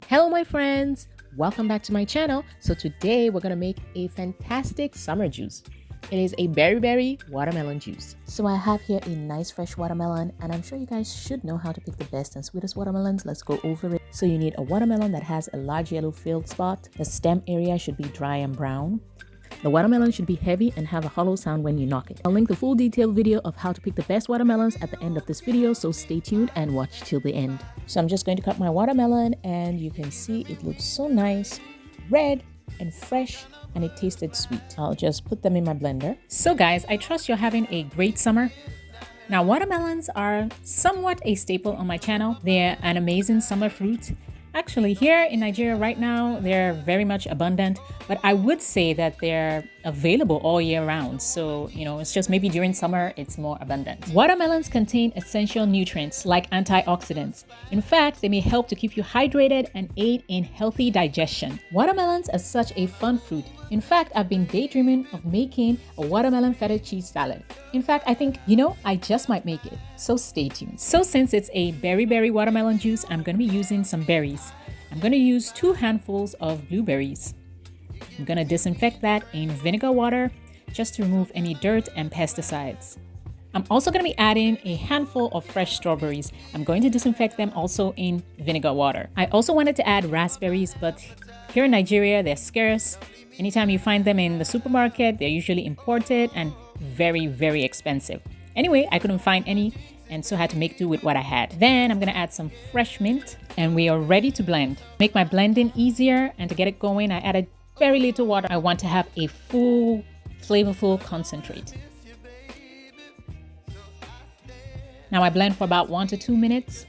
Hello my friends, welcome back to my channel. So today we're gonna make a fantastic summer juice. It is a berry watermelon juice. So I have here a nice fresh watermelon, and I'm sure you guys should know how to pick the best and sweetest watermelons. Let's go over it. So you need a watermelon that has a large yellow filled spot. The stem area should be dry and brown. The watermelon should be heavy and have a hollow sound when you knock it. I'll link the full detailed video of how to pick the best watermelons at the end of this video, so stay tuned and watch till the end. So I'm just going to cut my watermelon, and you can see it looks so nice, red and fresh, and it tasted sweet. I'll just put them in my blender. So guys, I trust you're having a great summer. Now watermelons are somewhat a staple on my channel. They're an amazing summer fruit. Actually, here in Nigeria right now, they're very much abundant, but I would say that they're available all year round. So, it's just maybe during summer, it's more abundant. Watermelons contain essential nutrients like antioxidants. In fact, they may help to keep you hydrated and aid in healthy digestion. Watermelons are such a fun fruit. In fact, I've been daydreaming of making a watermelon feta cheese salad. In fact, I think, I just might make it. So stay tuned. So since it's a berry watermelon juice, I'm going to be using some berries. I'm going to use 2 handfuls of blueberries. I'm going to disinfect that in vinegar water just to remove any dirt and pesticides. I'm also going to be adding a handful of fresh strawberries. I'm going to disinfect them also in vinegar water. I also wanted to add raspberries, but here in Nigeria, they're scarce. Anytime you find them in the supermarket, they're usually imported and very expensive. Anyway, I couldn't find any, and so I had to make do with what I had. Then I'm going to add some fresh mint, and we are ready to blend. Make my blending easier, and to get it going, I added very little water. I want to have a full, flavorful concentrate. Now I blend for about 1 to 2 minutes.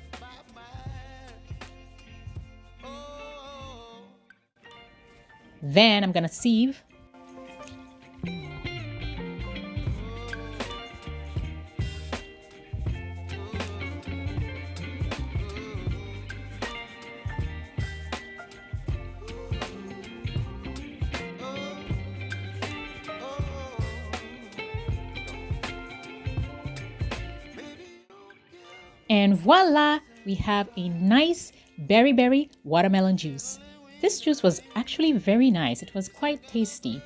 Then I'm going to sieve. And voila, we have a nice berry watermelon juice. This juice was actually very nice. It was quite tasty.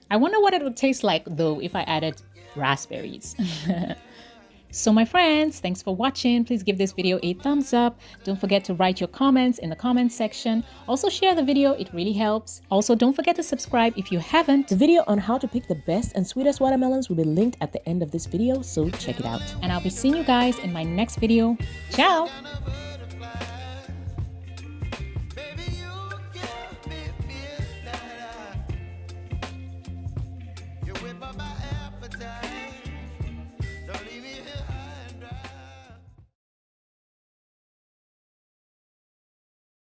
I wonder what it would taste like though if I added raspberries. So my friends, thanks for watching. Please give this video a thumbs up. Don't forget to write your comments in the comments section. Also share the video, it really helps. Also, don't forget to subscribe if you haven't. The video on how to pick the best and sweetest watermelons will be linked at the end of this video, so check it out. And I'll be seeing you guys in my next video. Ciao! Don't leave me